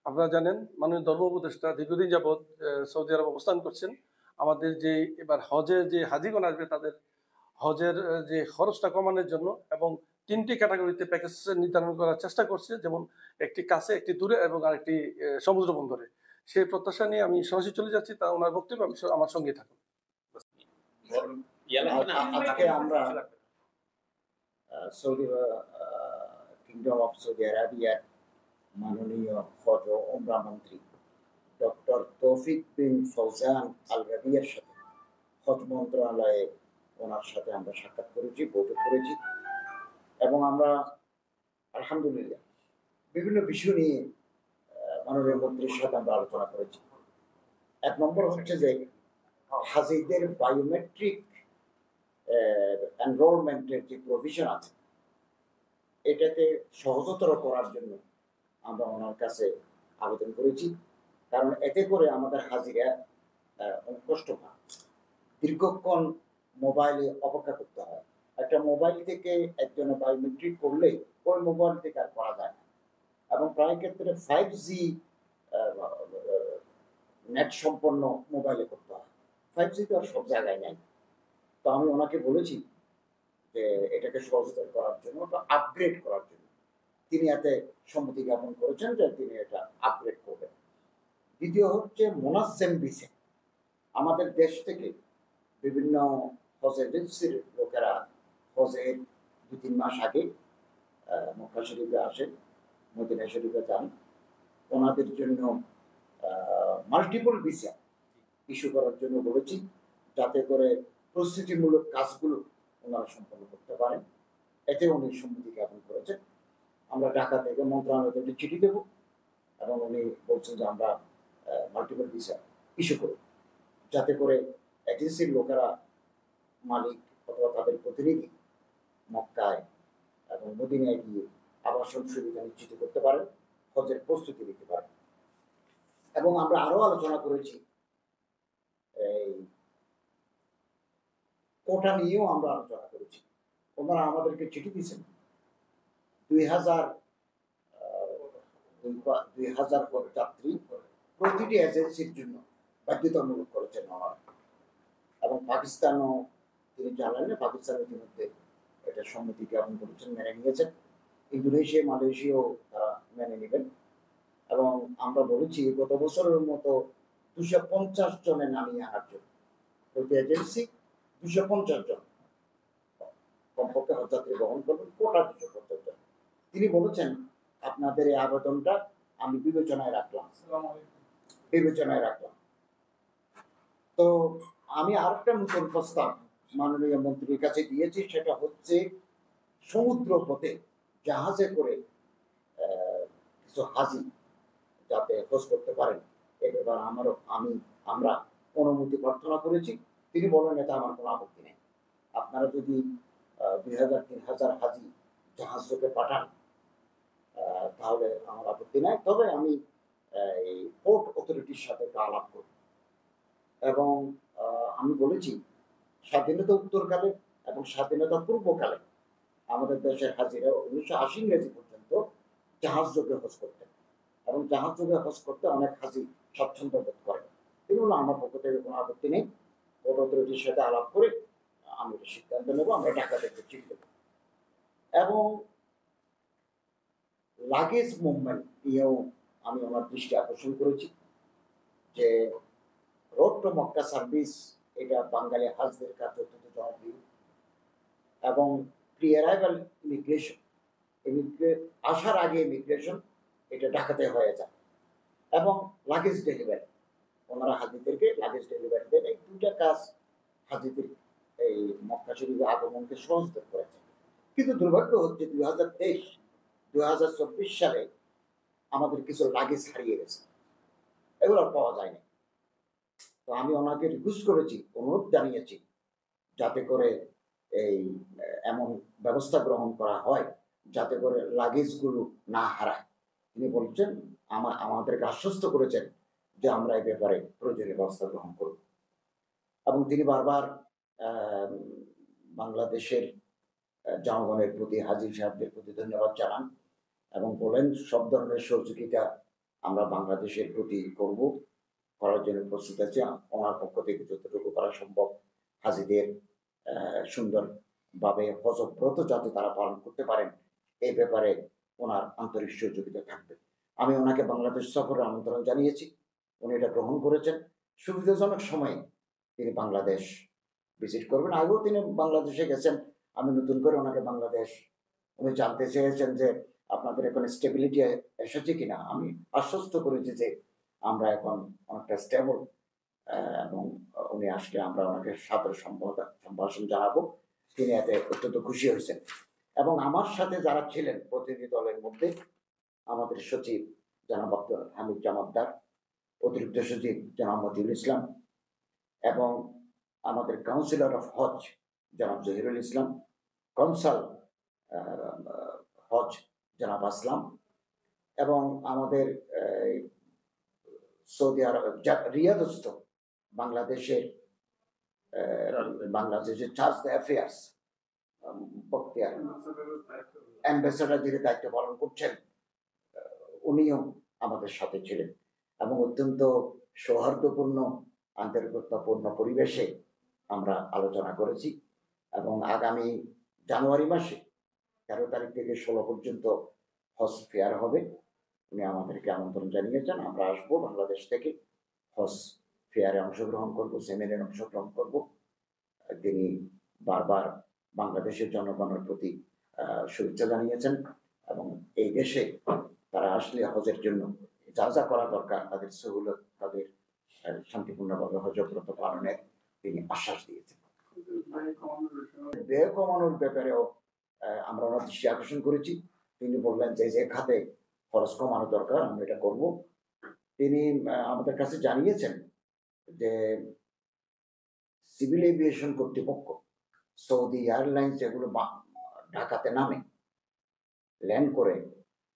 আপনারা জানেন মাননীয় ধর্ম উপদেষ্টা দীর্ঘদিন যাবৎ সৌদি আরব অবস্থান করছেন। আমাদের যে এবার হজের যে হাজিগণ আসবে তাদের হজের যে খরচটা কমানোর জন্য এবং ৩টি ক্যাটাগরিতে প্যাকেজ নির্ধারণ করার চেষ্টা করছে, যেমন একটি কাছে, একটি দূরে এবং আরেকটি সমুদ্র বন্দরে। সেই প্রত্যাশা নিয়ে আমি সরাসরি চলে যাচ্ছি, তা ওনার বক্তব্য আমার সঙ্গে থাকুন। আজকে আমরা কিংডম অফ সৌদি আরবিয়ার মাননীয় হজ ও উমরা মন্ত্রী ডক্টর তৌফিক বিন ফৌজান আল রাবিয়ার সাথে হজ মন্ত্রণালয়ে ওনার সাথে আমরা সাক্ষাৎ করেছি, বৈঠক করেছি এবং আমরা আলহামদুলিল্লাহ বিভিন্ন বিষয় নিয়ে মাননীয় মন্ত্রীর সাথে আমরা আলোচনা করেছি। ১ নম্বর হচ্ছে যে হাজিদের বায়োমেট্রিক এনরোলমেন্টের যে প্রভিশন আছে এটাকে সহজতর করার জন্য আমরা ওনার কাছে আবেদন করেছি, কারণ এতে করে আমাদের হাজিরা কষ্ট পায়, দীর্ঘক্ষণ মোবাইলে অপেক্ষা করতে হয়। একটা মোবাইল থেকে একজনে বায়োমেট্রিক করলে ওই মোবাইল থেকে আর করা যায় না এবং প্রায় ক্ষেত্রে 5G নেট সম্পন্ন মোবাইলে করতে হয়। 5G তো আর সব জায়গায় নাই। তো আমি ওনাকে বলেছি যে এটাকে সহজতর করার জন্য বা আপগ্রেড করার জন্য তিনি এতে সম্মতি জ্ঞাপন করেছেন যে তিনি এটা আপগ্রেড করবেন। দ্বিতীয় হচ্ছে মোনাজ্জেম ভিসা। আমাদের দেশ থেকে বিভিন্ন হজ এজেন্সির লোকেরা হজের ২-৩ মাস আগে মক্কা শরীফে আসেন, মদিনা শরীফে যান। ওনাদের জন্য মাল্টিপল ভিসা ইস্যু করার জন্য বলেছি, যাতে করে প্রস্তুতিমূলক কাজগুলো ওনারা সম্পন্ন করতে পারেন। এতে উনি সম্মতি জ্ঞাপন করেছেন। আমরা ঢাকা থেকে মন্ত্রণালয়কে একটি চিঠি দেব এবং উনি বলছেন যে আমরা মাল্টিপল ভিসা ইস্যু করব, যাতে করে এজেন্সির লোকেরা, মালিক অথবা তাদের প্রতিনিধি মক্কায় এবং মদিনায় গিয়ে আবাসন সুবিধা নিশ্চিত করতে পারেন, হজের প্রস্তুতি নিতে পারেন। এবং আমরা আরো আলোচনা করেছি এই কোটা নিয়েও আমরা আলোচনা করেছি। ওনারা আমাদেরকে চিঠি দিয়েছেন ২,০০০ যাত্রী প্রতিটি এজেন্সির জন্য বাধ্যতামূলক করেছেন ওনারা। এবং পাকিস্তানও তিনি জানালেন, পাকিস্তান ইতিমধ্যে এটা সম্মতি জ্ঞাপন করেছেন, মেনে নিয়েছেন। ইন্দোনেশিয়া, মালয়েশিয়াও তারা মেনে নেবেন। এবং আমরা বলেছি গত বছরের মতো ২৫০ জনের নামিয়ে আনার জন্য প্রতি এজেন্সি ২৫০ জন কমপক্ষে হজযাত্রী বহন করবেন, কোটা ২৫০ জন। তিনি বলেছেন আপনাদের এই আবেদনটা আমি বিবেচনায় রাখলাম। তো আমি আরেকটা নতুন প্রস্তাব মাননীয় মন্ত্রীর কাছে দিয়েছি, সেটা হচ্ছে সমুদ্র পথে জাহাজে করে কিছু হাজি যাতে খোঁজ করতে পারেন, এ ব্যাপারে আমরা অনুমতি প্রার্থনা করেছি। তিনি বলেন এটা আমার কোনো আপত্তি নেই, আপনারা যদি ২,০০০-৩,০০০ হাজি জাহাজ যোগে পাঠান তাহলে আমার আপত্তি নাই। তবে আমি এই পোর্ট অথরিটির সাথে আলাপ করব। এবং আমি বলেছি স্বাধীনতা উত্তরকালে এবং স্বাধীনতা পূর্বকালে আমাদের দেশের হাজিরা ১৯৮০ ইংরেজি পর্যন্ত জাহাজ যোগে হজ করতেন এবং জাহাজ যোগে হজ করতে অনেক হাজি স্বচ্ছন্দ্য বোধ করেন। তিনি বলল আমার পক্ষ থেকে কোনো আপত্তি নেই, পোর্ট অথরিটির সাথে আলাপ করে আমি সিদ্ধান্ত নেব, আমরা ঢাকা থেকে চিঠি দেব। এবং লাগেজ মুভমেন্ট নিয়েও আমি আমার দৃষ্টি আকর্ষণ করেছি যে রোড টু মক্কা সার্ভিস এটা বাঙালি হাজদের কাছে অত্যন্ত জনপ্রিয় এবং প্রি অ্যারাইভাল ইমিগ্রেশন, আসার আগে ইমিগ্রেশন এটা ঢাকাতে হয়ে যায় এবং লাগেজ ডেলিভারি, ওনারা হাজিদেরকে লাগেজ ডেলিভারি দেন। এই দুইটা কাজ হাজিদের এই মক্কা শরীফে আগমনকে সহজতর করেছে। কিন্তু দুর্ভাগ্য হচ্ছে 2023-2024 সালে আমাদের কিছু লাগেজ হারিয়ে গেছে, এগুলো পাওয়া যায়নি। তো আমি ওনাকে রিকোয়েস্ট করেছি, অনুরোধ জানিয়েছি যাতে করে এই এমন ব্যবস্থা গ্রহণ করা হয় যাতে করে লাগেজগুলো না হারায়। তিনি বলছেন আমাদেরকে আশ্বস্ত করেছেন যে আমরা এই ব্যাপারে প্রয়োজনীয় ব্যবস্থা গ্রহণ করব। এবং তিনি বারবার বাংলাদেশের জনগণের প্রতি, হাজি সাহেবদের প্রতি ধন্যবাদ জানান এবং বলেন সব ধরনের সহযোগিতা আমরা বাংলাদেশের প্রতি করব, করার জন্য প্রস্তুত আছি। ওনার পক্ষ থেকে যতটুকু করা সম্ভব হাজিদের সুন্দরভাবে হজব্রত যাতে তারা পালন করতে পারেন এই ব্যাপারে ওনার আন্তরিক সহযোগিতা থাকবে। আমি ওনাকে বাংলাদেশ সফরের আমন্ত্রণ জানিয়েছি, উনি এটা গ্রহণ করেছেন। সুবিধাজনক সময়ে তিনি বাংলাদেশ ভিজিট করবেন। আগেও তিনি বাংলাদেশে গেছেন, আমি নতুন করে ওনাকে বাংলাদেশ উনি জানতে চেয়েছেন যে আপনাদের এখানে স্টেবিলিটি এসেছে কিনা। আমি আশ্বস্ত করেছি যে আমরা এখন অনেকটা স্টেবল, এবং উনি আসলে আমরা ওনাকে সাদর সম্ভাষণ জানাবো। তিনি এতে অত্যন্ত খুশি হয়েছেন। এবং আমার সাথে যারা ছিলেন প্রতিনিধি দলের মধ্যে আমাদের সচিব জনাব আব্দুল হামিদ জামাতদার, অতিরিক্ত সচিব জনাব মতিউল ইসলাম, এবং আমাদের কাউন্সিলর অফ হজ জনাব জহিরুল ইসলাম, কনসাল হজ জনাব আসলাম, এবং আমাদের সৌদি আরব রিয়াদস্থ বাংলাদেশের চার্জ অ্যাফেয়ার্স বক্তিয়ার অ্যাম্বাসেডর যিনি দায়িত্ব পালন করছেন, উনিও আমাদের সাথে ছিলেন। এবং অত্যন্ত সৌহার্দ্যপূর্ণ আন্তরিকতাপূর্ণ পরিবেশে আমরা আলোচনা করেছি। এবং আগামী জানুয়ারি মাসে 13 তারিখ থেকে 16 পর্যন্ত হজ ফেয়ার হবে। উনি আমাদেরকে আমন্ত্রণ জানিয়েছেন, আমরা আসবো বাংলাদেশ থেকে, হজ ফেয়ারে অংশগ্রহণ করব, সেমিনারে অংশগ্রহণ করব। তিনি বারবার বাংলাদেশের জনগণের প্রতি শুভেচ্ছা জানিয়েছেন এবং এই দেশে তারা আসলে হজের জন্য যা যা করা দরকার তাদের সহুলত, তাদের শান্তিপূর্ণভাবে হজব্রত পালনের তিনি আশ্বাস দিয়েছেন। ব্যয় কমানোর ব্যাপারেও আমরা ওনার দৃষ্টি আকর্ষণ করেছি। তিনি বললেন যে যে খাতে খরচ কমানো দরকার আমরা এটা করব। তিনি আমাদের কাছে জানিয়েছেন যে সিভিল এভিয়েশন কর্তৃপক্ষ সৌদি এয়ারলাইন্স যেগুলো ঢাকাতে নামে, ল্যান্ড করে,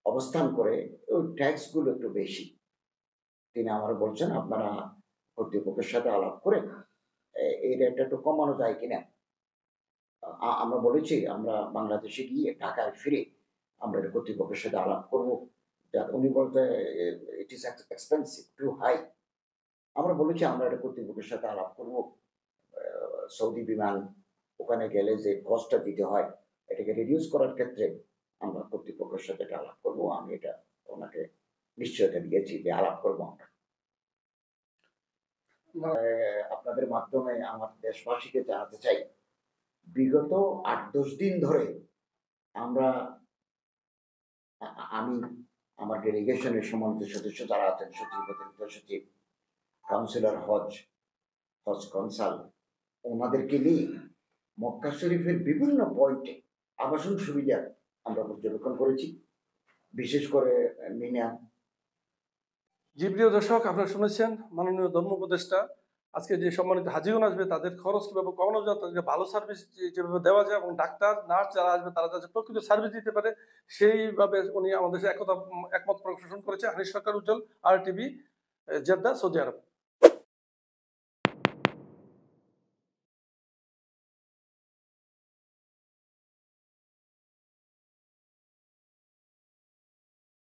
অবস্থান করে, ওই ট্যাক্সগুলো একটু বেশি। তিনি আমার বলছেন আপনারা কর্তৃপক্ষের সাথে আলাপ করে এই রেটটা একটু কমানো যায় কিনা। আমরা বলেছি আমরা বাংলাদেশে গিয়ে ঢাকায় ফিরে আমরা কর্তৃপক্ষের সাথে আলাপ করবো। উনি বলতে it is expensive, too high. আমরা বলেছি আমরা এটা কর্তৃপক্ষের সাথে আলাপ করবো। সৌদি বিমান ওখানে গেলে যে কস্টটা দিতে হয় এটাকে রিডিউস করার ক্ষেত্রে আমরা কর্তৃপক্ষের সাথে এটা আলাপ করবো। আমি এটা ওনাকে নিশ্চয়তা দিয়েছি যে আলাপ করবো আমরা। আপনাদের মাধ্যমে আমার দেশবাসীকে জানাতে চাই, বিগত 8-10 দিন ধরে আমি আমার ডেলিগেশনের সম্মানিত সদস্য যারা আছেন, সচিব, অতিরিক্ত সচিব, কাউন্সিলর হজ কনসাল, ওনাদেরকে নিয়ে মক্কা শরীফের বিভিন্ন পয়েন্টে আবাসন সুবিধা আমরা পর্যবেক্ষণ করেছি, বিশেষ করে মিনা। জি প্রিয় দর্শক, আপনারা শুনেছেন মাননীয় ধর্ম উপদেষ্টা আজকে যে সম্মানিত হাজিগণ আসবে তাদের খরচ কিভাবে কমানো যায়, তাদেরকে ভালো সার্ভিস যেভাবে দেওয়া যায় এবং ডাক্তার নার্স যারা আসবে তারা যাতে প্রকৃত সার্ভিস দিতে পারে সেইভাবে উনি আমাদের একমত প্রকাশ করেছে। হানিফ সরকার উজ্জ্বল, RTV, জেদ্দা, সৌদি আরব।